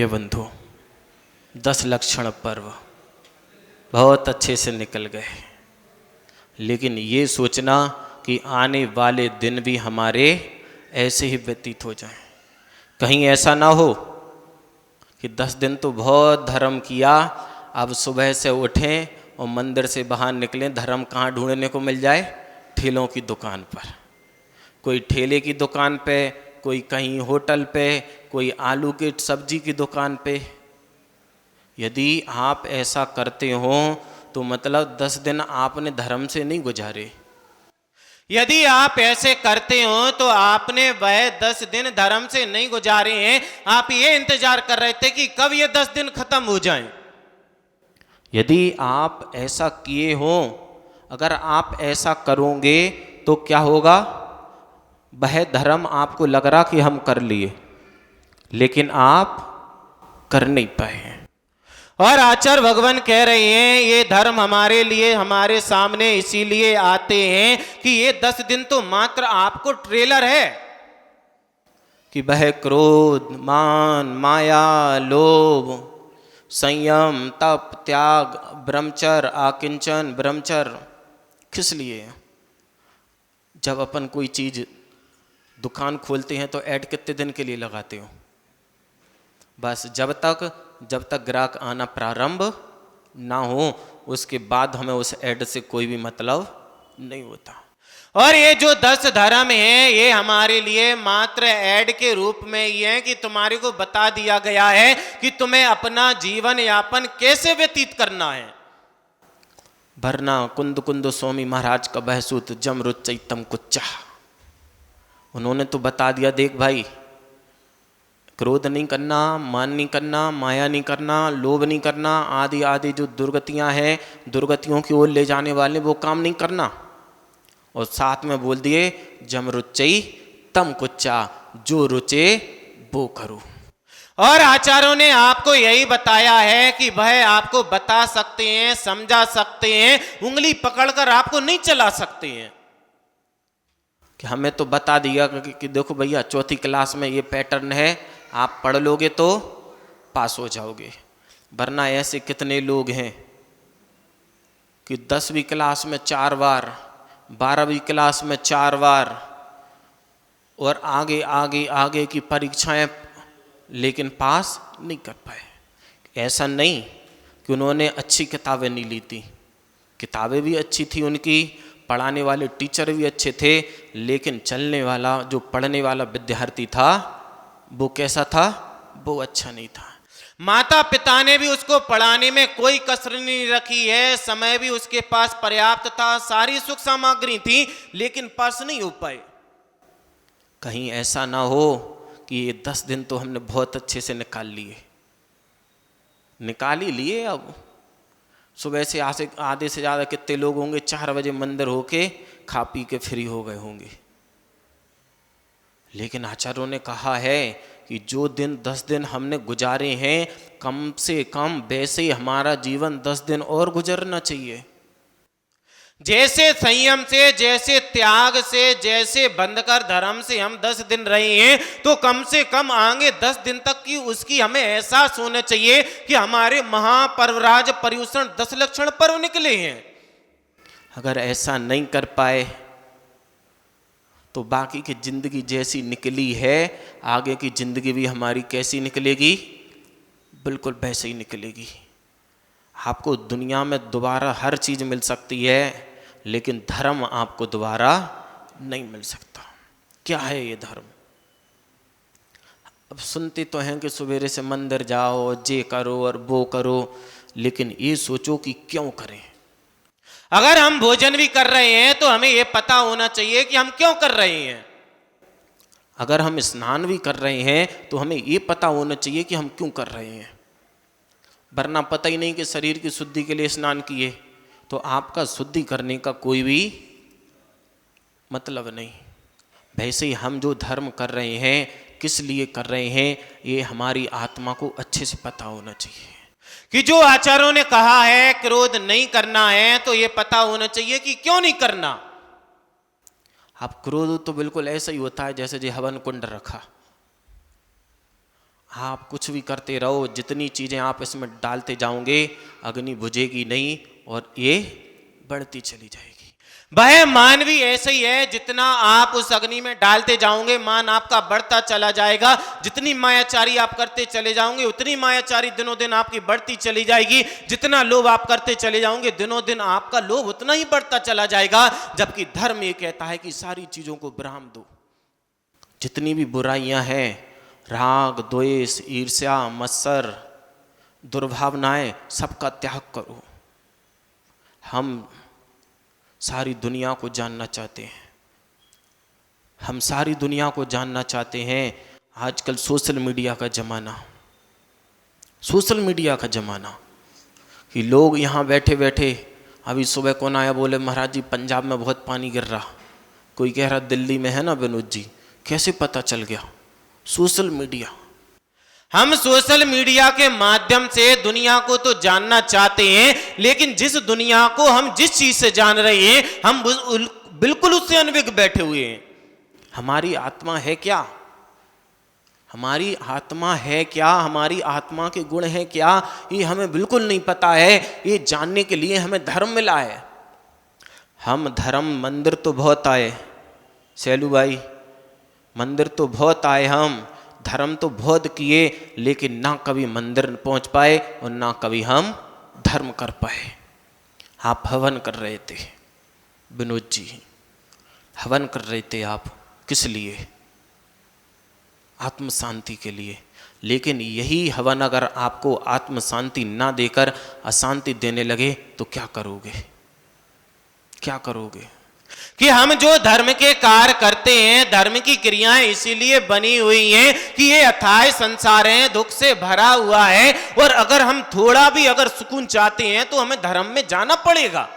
प्रिय बंधु, 10 लक्षण पर्व बहुत अच्छे से निकल गए, लेकिन ये सोचना कि आने वाले दिन भी हमारे ऐसे ही व्यतीत हो जाएं। कहीं ऐसा ना हो कि 10 दिन तो बहुत धर्म किया, अब सुबह से उठें और मंदिर से बाहर निकलें, धर्म कहाँ ढूंढने को मिल जाए? ठेलों की दुकान पर, कोई ठेले की दुकान पे, कोई कहीं होटल पे, कोई आलू की सब्जी की दुकान पे। यदि आप ऐसा करते हो तो मतलब 10 दिन आपने धर्म से नहीं गुजारे। यदि आप ऐसे करते हो तो आपने वह 10 दिन धर्म से नहीं गुजारे हैं, आप ये इंतजार कर रहे थे कि कब ये 10 दिन खत्म हो जाएं। यदि आप ऐसा किए हो, अगर आप ऐसा करोगे तो क्या होगा? वह धर्म आपको लग रहा कि हम कर लिए, लेकिन आप कर नहीं पाए हैं। और आचार्य भगवान कह रहे हैं ये धर्म हमारे लिए, हमारे सामने इसीलिए आते हैं कि ये 10 दिन तो मात्र आपको ट्रेलर है कि वह क्रोध, मान, माया, लोभ, संयम, तप, त्याग, ब्रह्मचर्य, आकिंचन, ब्रह्मचर्य किस लिए? जब अपन कोई चीज दुकान खोलते हैं तो ऐड कितने दिन के लिए लगाते हो? बस जब तक ग्राहक आना प्रारंभ ना हो, उसके बाद हमें उस ऐड से कोई भी मतलब नहीं होता। और ये जो 10 धर्म है ये हमारे लिए मात्र ऐड के रूप में ही है कि तुम्हारे को बता दिया गया है कि तुम्हें अपना जीवन यापन कैसे व्यतीत करना है। भरना कुंद स्वामी महाराज का बहसूत जमरुच्चैतम कुच्चा, उन्होंने तो बता दिया, देख भाई, क्रोध नहीं करना, मान नहीं करना, माया नहीं करना, लोभ नहीं करना, आदि आदि जो दुर्गतियां हैं, दुर्गतियों की ओर ले जाने वाले वो काम नहीं करना। और साथ में बोल दिए जम रुचई तम कुच्चा, जो रुचे वो करो। और आचार्यों ने आपको यही बताया है कि वह आपको बता सकते हैं, समझा सकते हैं, उंगली पकड़कर आपको नहीं चला सकते हैं। कि हमें तो बता दिया कि देखो भैया, चौथी क्लास में ये पैटर्न है, आप पढ़ लोगे तो पास हो जाओगे। वरना ऐसे कितने लोग हैं कि 10वीं क्लास में 4 बार, 12वीं क्लास में 4 बार, और आगे आगे आगे की परीक्षाएं, लेकिन पास नहीं कर पाए। ऐसा नहीं कि उन्होंने अच्छी किताबें नहीं ली थी, किताबें भी अच्छी थी उनकी, पढ़ाने वाले टीचर भी अच्छे थे, लेकिन चलने वाला जो पढ़ने वाला विद्यार्थी था वो कैसा था? वो अच्छा नहीं था। माता पिता ने भी उसको पढ़ाने में कोई कसर नहीं रखी है, समय भी उसके पास पर्याप्त था, सारी सुख सामग्री थी, लेकिन पास नहीं हो पाए। कहीं ऐसा ना हो कि ये 10 दिन तो हमने बहुत अच्छे से निकाल ही लिए। अब सुबह से आधे से ज़्यादा कितने लोग होंगे 4 बजे मंदिर होके खा पी के फ्री हो गए होंगे। लेकिन आचार्यों ने कहा है कि जो 10 दिन हमने गुजारे हैं, कम से कम वैसे ही हमारा जीवन 10 दिन और गुजरना चाहिए। जैसे संयम से, जैसे त्याग से, जैसे बंधकर धर्म से हम 10 दिन रहे हैं, तो कम से कम आगे 10 दिन तक की उसकी हमें एहसास होना चाहिए कि हमारे महापर्वराज पर्युषण 10 लक्षण पर्व निकले हैं। अगर ऐसा नहीं कर पाए तो बाकी की जिंदगी जैसी निकली है, आगे की जिंदगी भी हमारी कैसी निकलेगी? बिल्कुल वैसे ही निकलेगी। आपको दुनिया में दोबारा हर चीज मिल सकती है, लेकिन धर्म आपको दोबारा नहीं मिल सकता। क्या है ये धर्म? अब सुनते तो हैं कि सवेरे से मंदिर जाओ, जे करो और वो करो, लेकिन ये सोचो कि क्यों करें। अगर हम भोजन भी कर रहे हैं तो हमें यह पता होना चाहिए कि हम क्यों कर रहे हैं। अगर हम स्नान भी कर रहे हैं तो हमें यह पता होना चाहिए कि हम क्यों कर रहे हैं। वरना पता ही नहीं कि शरीर की शुद्धि के लिए स्नान किए तो आपका शुद्धि करने का कोई भी मतलब नहीं। वैसे ही हम जो धर्म कर रहे हैं, किस लिए कर रहे हैं, ये हमारी आत्मा को अच्छे से पता होना चाहिए। कि जो आचार्यों ने कहा है क्रोध नहीं करना है, तो ये पता होना चाहिए कि क्यों नहीं करना। अब क्रोध तो बिल्कुल ऐसा ही होता है जैसे जो हवन कुंड रखा, आप कुछ भी करते रहो, जितनी चीज़ें आप इसमें डालते जाओगे अग्नि बुझेगी नहीं और ये बढ़ती चली जाएगी। वह मान भी ऐसे ही है, जितना आप उस अग्नि में डालते जाओगे मान आपका बढ़ता चला जाएगा। जितनी मायाचारी आप करते चले जाओगे उतनी मायाचारी दिनों दिन आपकी बढ़ती चली जाएगी। जितना लोभ आप करते चले जाओगे दिनों दिन आपका लोभ उतना ही बढ़ता चला जाएगा। जबकि धर्म ये कहता है कि सारी चीजों को विराम दो। जितनी भी बुराइयां हैं, राग द्वेष ईर्ष्या मत्सर दुर्भावनाएं, सबका त्याग करो। हम सारी दुनिया को जानना चाहते हैं, हम सारी दुनिया को जानना चाहते हैं। आजकल सोशल मीडिया का ज़माना, सोशल मीडिया का ज़माना कि लोग यहाँ बैठे बैठे, अभी सुबह कौन आया बोले महाराज जी पंजाब में बहुत पानी गिर रहा, कोई कह रहा दिल्ली में है ना विनोद जी। कैसे पता चल गया? Social media. हम सोशल मीडिया के माध्यम से दुनिया को तो जानना चाहते हैं, लेकिन जिस दुनिया को हम जिस चीज से जान रहे हैं हम बिल्कुल उससे अनभिज्ञ बैठे हुए हैं। हमारी आत्मा है क्या? हमारी आत्मा है क्या? हमारी आत्मा के गुण हैं क्या? ये हमें बिल्कुल नहीं पता है। ये जानने के लिए हमें धर्म मिला है। हम धर्म मंदिर तो बहुत आए सैलू भाई, मंदिर तो बहुत आए, हम धर्म तो बहुत किए, लेकिन ना कभी मंदिर पहुंच पाए और ना कभी हम धर्म कर पाए। आप हवन कर रहे थे विनोद जी, हवन कर रहे थे आप किस लिए? आत्म शांति के लिए। लेकिन यही हवन अगर आपको आत्म शांति ना देकर अशांति देने लगे तो क्या करोगे? क्या करोगे? कि हम जो धर्म के कार्य करते हैं, धर्म की क्रियाएं इसीलिए बनी हुई हैं कि ये अथाह संसार है, दुख से भरा हुआ है, और अगर हम थोड़ा भी अगर सुकून चाहते हैं तो हमें धर्म में जाना पड़ेगा।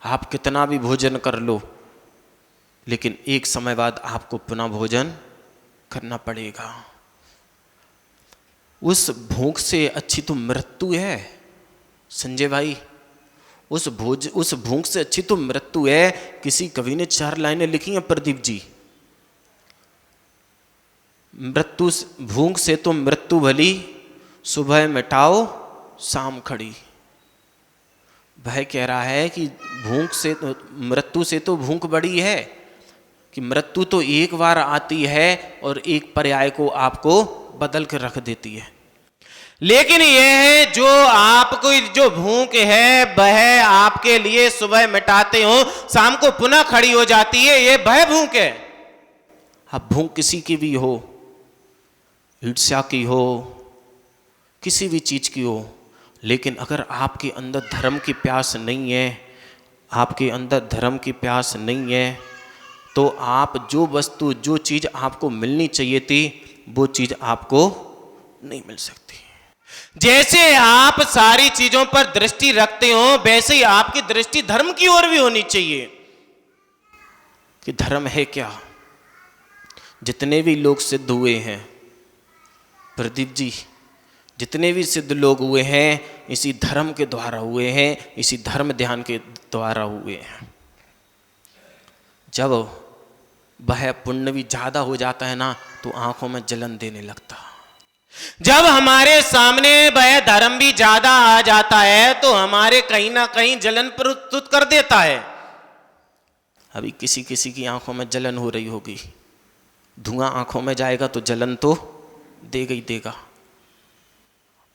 आप कितना भी भोजन कर लो, लेकिन एक समय बाद आपको पुनः भोजन करना पड़ेगा। उस भूख से अच्छी तो मृत्यु है संजय भाई, उस भूख से अच्छी तो मृत्यु है। किसी कवि ने 4 लाइनें लिखी हैं प्रदीप जी, मृत्यु भूख से तो मृत्यु भली, सुबह मिटाओ शाम खड़ी। वह कह रहा है कि भूख से तो मृत्यु से तो भूख बड़ी है, कि मृत्यु तो एक बार आती है और एक पर्याय को आपको बदल कर रख देती है। लेकिन यह है जो आपको जो भूख है वह आपके लिए सुबह मिटाते हो, शाम को पुनः खड़ी हो जाती है, ये वह भूख है। अब भूख किसी की भी हो, ईर्ष्या की हो, किसी भी चीज की हो, लेकिन अगर आपके अंदर धर्म की प्यास नहीं है, आपके अंदर धर्म की प्यास नहीं है, तो आप जो वस्तु जो चीज आपको मिलनी चाहिए थी वो चीज आपको नहीं मिल सकती। जैसे आप सारी चीजों पर दृष्टि रखते हो, वैसे ही आपकी दृष्टि धर्म की ओर भी होनी चाहिए कि धर्म है क्या। जितने भी लोग सिद्ध हुए हैं प्रदीप जी, जितने भी सिद्ध लोग हुए हैं इसी धर्म के द्वारा हुए हैं, इसी धर्म ध्यान के द्वारा हुए हैं। जब वह पुण्य भी ज्यादा हो जाता है ना तो आंखों में जलन देने लगता। जब हमारे सामने वह धर्म भी ज्यादा आ जाता है तो हमारे कहीं ना कहीं जलन प्रस्तुत कर देता है। अभी किसी किसी की आंखों में जलन हो रही होगी, धुआं आंखों में जाएगा तो जलन तो देगा ही देगा।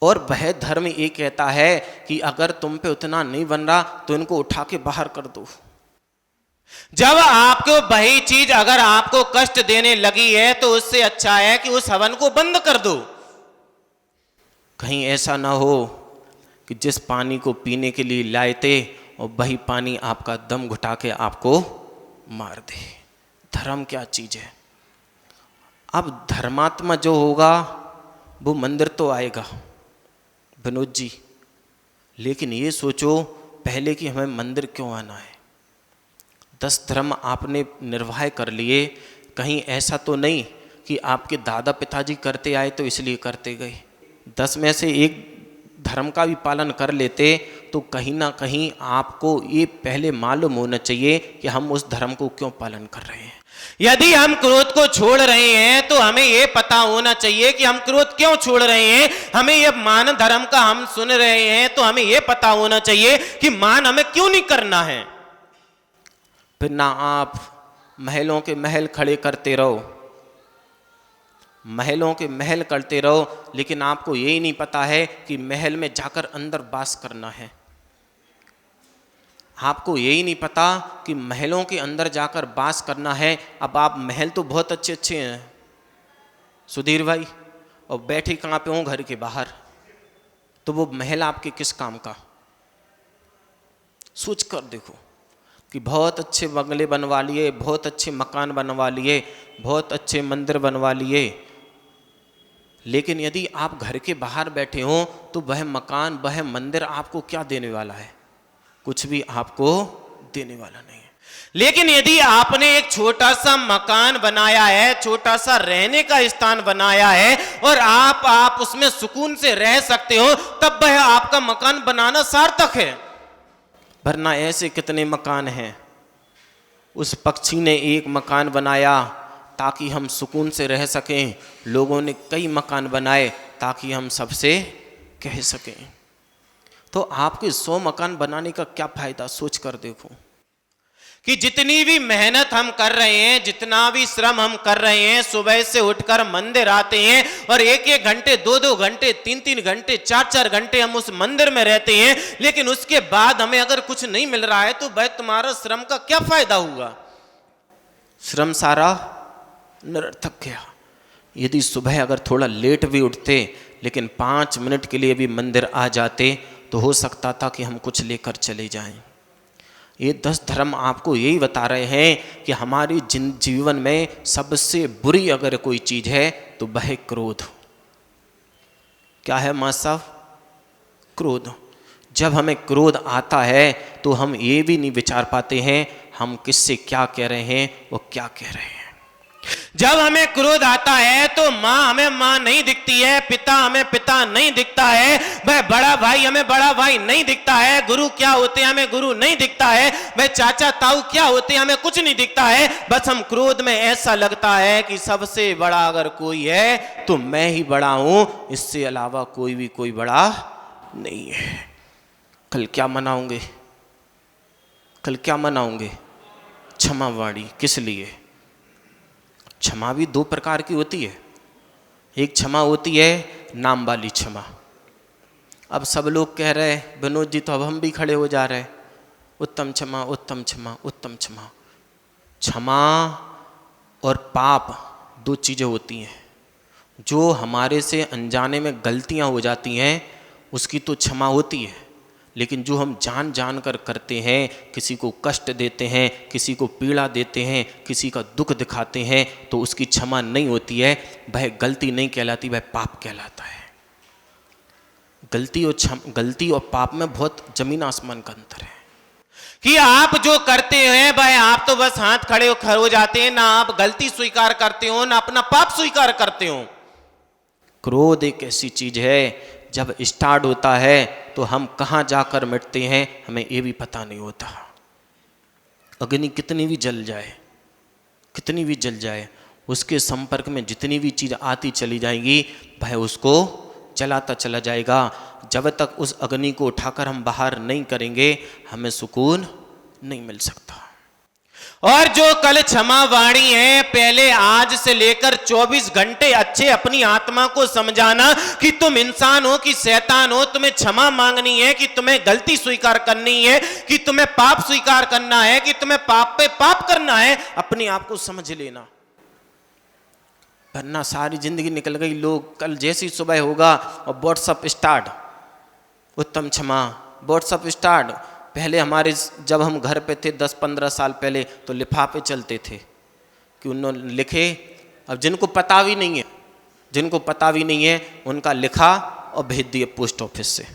और वह धर्म ये कहता है कि अगर तुम पे उतना नहीं बन रहा तो इनको उठा के बाहर कर दो। जब आपको वही चीज अगर आपको कष्ट देने लगी है तो उससे अच्छा है कि उस हवन को बंद कर दो। कहीं ऐसा ना हो कि जिस पानी को पीने के लिए लाए थे और वही पानी आपका दम घुटा के आपको मार दे। धर्म क्या चीज है? अब धर्मात्मा जो होगा वो मंदिर तो आएगा विनोद जी, लेकिन ये सोचो पहले कि हमें मंदिर क्यों आना है। 10 धर्म आपने निर्वाह कर लिए, कहीं ऐसा तो नहीं कि आपके दादा पिताजी करते आए तो इसलिए करते गए। 10 में से एक धर्म का भी पालन कर लेते तो कहीं ना कहीं आपको ये पहले मालूम होना चाहिए कि हम उस धर्म को क्यों पालन कर रहे हैं। यदि हम क्रोध को छोड़ रहे हैं तो हमें यह पता होना चाहिए कि हम क्रोध क्यों छोड़ रहे हैं। हमें यह मान धर्म का हम सुन रहे हैं तो हमें यह पता होना चाहिए कि मान हमें क्यों नहीं करना है। फिर ना आप महलों के महल खड़े करते रहो, महलों के महल करते रहो, लेकिन आपको यही नहीं पता है कि महल में जाकर अंदर वास करना है। आपको यही नहीं पता कि महलों के अंदर जाकर वास करना है। अब आप महल तो बहुत अच्छे अच्छे हैं सुधीर भाई, और बैठे कहाँ पे हो? घर के बाहर। तो वो महल आपके किस काम का? सोच कर देखो कि बहुत अच्छे बंगले बनवा लिए, बहुत अच्छे मकान बनवा लिए, बहुत अच्छे मंदिर बनवा लिए, लेकिन यदि आप घर के बाहर बैठे हो तो वह मकान, वह मंदिर आपको क्या देने वाला है? कुछ भी आपको देने वाला नहीं है। लेकिन यदि आपने एक छोटा सा मकान बनाया है, छोटा सा रहने का स्थान बनाया है, और आप उसमें सुकून से रह सकते हो, तब वह आपका मकान बनाना सार्थक है। वरना ऐसे कितने मकान हैं। उस पक्षी ने एक मकान बनाया ताकि हम सुकून से रह सकें, लोगों ने कई मकान बनाए ताकि हम सबसे कह सकें। तो आपके 100 मकान बनाने का क्या फायदा? सोच कर देखो कि जितनी भी मेहनत हम कर रहे हैं, जितना भी श्रम हम कर रहे हैं, सुबह से उठकर मंदिर आते हैं और 1-1 घंटे, 2-2 घंटे, 3-3 घंटे, 4-4 घंटे हम उस मंदिर में रहते हैं, लेकिन उसके बाद हमें अगर कुछ नहीं मिल रहा है तो भाई तुम्हारा श्रम का क्या फायदा हुआ? श्रम सारा निरर्थक गया। यदि सुबह अगर थोड़ा लेट भी उठते, लेकिन 5 मिनट के लिए भी मंदिर आ जाते, तो हो सकता था कि हम कुछ लेकर चले जाएं। ये 10 धर्म आपको यही बता रहे हैं कि हमारी जीवन में सबसे बुरी अगर कोई चीज है तो वह क्रोध। क्या है मां साहब? क्रोध। जब हमें क्रोध आता है तो हम ये भी नहीं विचार पाते हैं हम किससे क्या कह रहे हैं, वो क्या कह रहे हैं। जब हमें क्रोध आता है तो माँ हमें माँ नहीं दिखती है, पिता हमें पिता नहीं दिखता है, वह बड़ा भाई हमें बड़ा भाई नहीं दिखता है, गुरु क्या होते हैं हमें गुरु नहीं दिखता है, वह चाचा ताऊ क्या होते हैं हमें कुछ नहीं दिखता है। बस हम क्रोध में ऐसा लगता है कि सबसे बड़ा अगर कोई है तो मैं ही बड़ा हूं, इससे अलावा कोई भी कोई बड़ा नहीं है। कल क्या मनाओगे? कल क्या मनाओगे? क्षमावाणी। किस लिए? क्षमा भी 2 प्रकार की होती है। एक क्षमा होती है नाम वाली क्षमा। अब सब लोग कह रहे हैं विनोद जी, तो अब हम भी खड़े हो जा रहे हैं, उत्तम क्षमा, उत्तम क्षमा, उत्तम क्षमा। क्षमा और पाप 2 चीज़ें होती हैं। जो हमारे से अनजाने में गलतियां हो जाती हैं उसकी तो क्षमा होती है, लेकिन जो हम जान जान कर करते हैं, किसी को कष्ट देते हैं, किसी को पीड़ा देते हैं, किसी का दुख दिखाते हैं, तो उसकी क्षमा नहीं होती है। वह गलती नहीं कहलाती, वह पाप कहलाता है। गलती और पाप में बहुत जमीन आसमान का अंतर है कि आप जो करते हैं भाई, आप तो बस हाथ खड़े हो जाते हैं, ना आप गलती स्वीकार करते हो ना अपना पाप स्वीकार करते हो। क्रोध एक ऐसी चीज है जब स्टार्ट होता है तो हम कहाँ जाकर मिटते हैं हमें ये भी पता नहीं होता। अग्नि कितनी भी जल जाए, कितनी भी जल जाए, उसके संपर्क में जितनी भी चीज़ आती चली जाएगी वह उसको जलाता चला जाएगा। जब तक उस अग्नि को उठाकर हम बाहर नहीं करेंगे हमें सुकून नहीं मिल सकता। और जो कल क्षमा वाणी है, पहले आज से लेकर 24 घंटे अच्छे अपनी आत्मा को समझाना कि तुम इंसान हो कि शैतान हो, तुम्हें क्षमा मांगनी है कि तुम्हें गलती स्वीकार करनी है कि तुम्हें पाप स्वीकार करना है कि तुम्हें पाप पे पाप करना है, अपने आप को समझ लेना। वरना सारी जिंदगी निकल गई। लोग कल जैसी सुबह होगा और व्हाट्सअप स्टार्ट, उत्तम क्षमा, व्हाट्सअप स्टार्ट। पहले हमारे जब हम घर पे थे 10-15 साल पहले तो लिफाफे चलते थे कि उन्होंने लिखे, अब जिनको पता भी नहीं है उनका लिखा और भेज दिए पोस्ट ऑफिस से।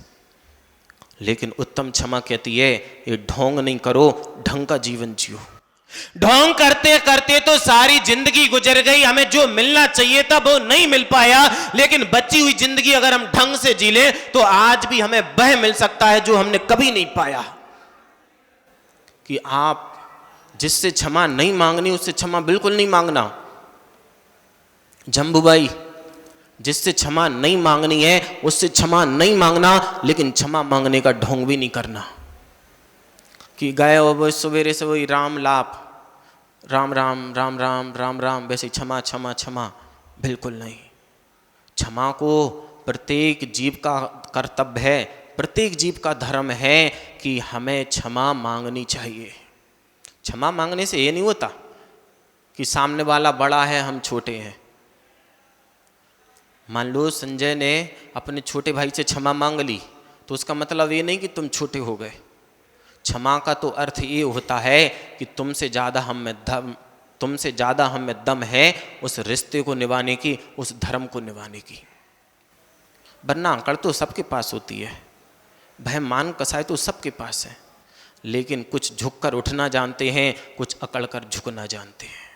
लेकिन उत्तम क्षमा कहती है ये ढोंग नहीं करो, ढंग का जीवन जियो। ढोंग करते करते तो सारी जिंदगी गुजर गई, हमें जो मिलना चाहिए था वो नहीं मिल पाया। लेकिन बची हुई जिंदगी अगर हम ढंग से जी लें तो आज भी हमें वह मिल सकता है जो हमने कभी नहीं पाया। कि आप जिससे क्षमा नहीं मांगनी उससे क्षमा बिल्कुल नहीं मांगना। जम्बू भाई, जिससे क्षमा नहीं मांगनी है उससे क्षमा नहीं मांगना, लेकिन क्षमा मांगने का ढोंग भी नहीं करना कि गए वो सवेरे से वही राम लाप, राम राम राम राम राम राम, वैसे क्षमा क्षमा क्षमा, बिल्कुल नहीं। क्षमा को प्रत्येक जीव का कर्तव्य है, प्रत्येक जीव का धर्म है कि हमें क्षमा मांगनी चाहिए। क्षमा मांगने से ये नहीं होता कि सामने वाला बड़ा है हम छोटे हैं। मान लो संजय ने अपने छोटे भाई से क्षमा मांग ली, तो उसका मतलब ये नहीं कि तुम छोटे हो गए। क्षमा का तो अर्थ ये होता है कि तुमसे ज़्यादा हम में दम है उस रिश्ते को निभाने की, उस धर्म को निभाने की। वरना अकड़ तो सबके पास होती है, भय मान कसाय तो सबके पास है, लेकिन कुछ झुककर उठना जानते हैं, कुछ अकड़ कर झुकना जानते हैं।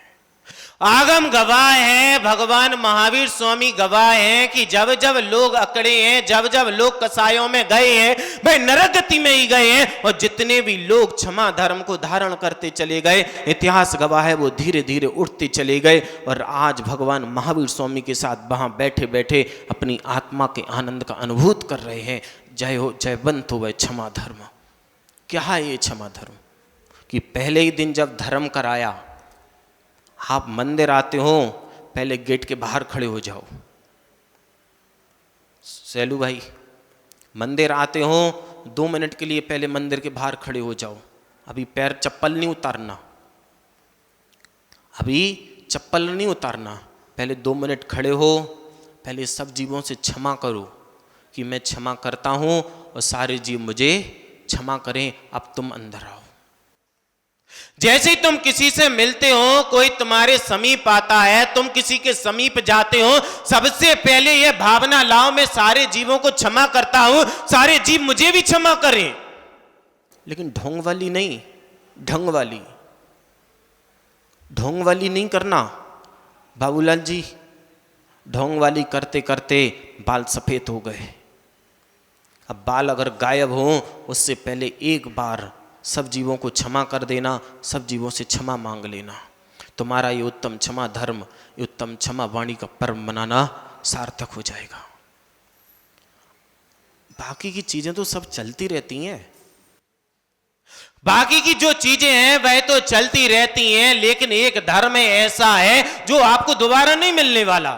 आगम गवाह है, भगवान महावीर स्वामी गवाह हैं कि जब जब लोग अकड़े हैं, जब जब लोग कसायों में गए हैं, वे नरक गति में ही गए हैं, और जितने भी लोग क्षमा धर्म को धारण करते चले गए, इतिहास गवाह है, वो धीरे धीरे उठते चले गए। और आज भगवान महावीर स्वामी के साथ वहां बैठे बैठे अपनी आत्मा के आनंद का अनुभूत कर रहे हैं। जय हो, जयवंत हो वह क्षमा धर्म। क्या है ये क्षमा धर्म? कि पहले ही दिन जब धर्म कराया, आप मंदिर आते हो पहले गेट के बाहर खड़े हो जाओ। सैलू भाई, मंदिर आते हो 2 मिनट के लिए पहले मंदिर के बाहर खड़े हो जाओ। अभी पैर चप्पल नहीं उतारना, अभी चप्पल नहीं उतारना, पहले 2 मिनट खड़े हो, पहले सब जीवों से क्षमा करो कि मैं क्षमा करता हूं और सारे जीव मुझे क्षमा करें। अब तुम अंदर आओ। जैसे ही तुम किसी से मिलते हो, कोई तुम्हारे समीप आता है, तुम किसी के समीप जाते हो, सबसे पहले यह भावना लाओ मैं सारे जीवों को क्षमा करता हूं, सारे जीव मुझे भी क्षमा करें। लेकिन ढोंग वाली नहीं, ढंग वाली, ढोंग वाली नहीं करना। बाबूलाल जी, ढोंग वाली करते करते बाल सफेद हो गए। अब बाल अगर गायब हो, उससे पहले एक बार सब जीवों को क्षमा कर देना, सब जीवों से क्षमा मांग लेना। तुम्हारा ये उत्तम क्षमा धर्म, ये उत्तम क्षमा वाणी का पर्व मनाना सार्थक हो जाएगा। बाकी की चीजें तो सब चलती रहती हैं, बाकी की जो चीजें हैं वह तो चलती रहती हैं, लेकिन एक धर्म ऐसा है जो आपको दोबारा नहीं मिलने वाला।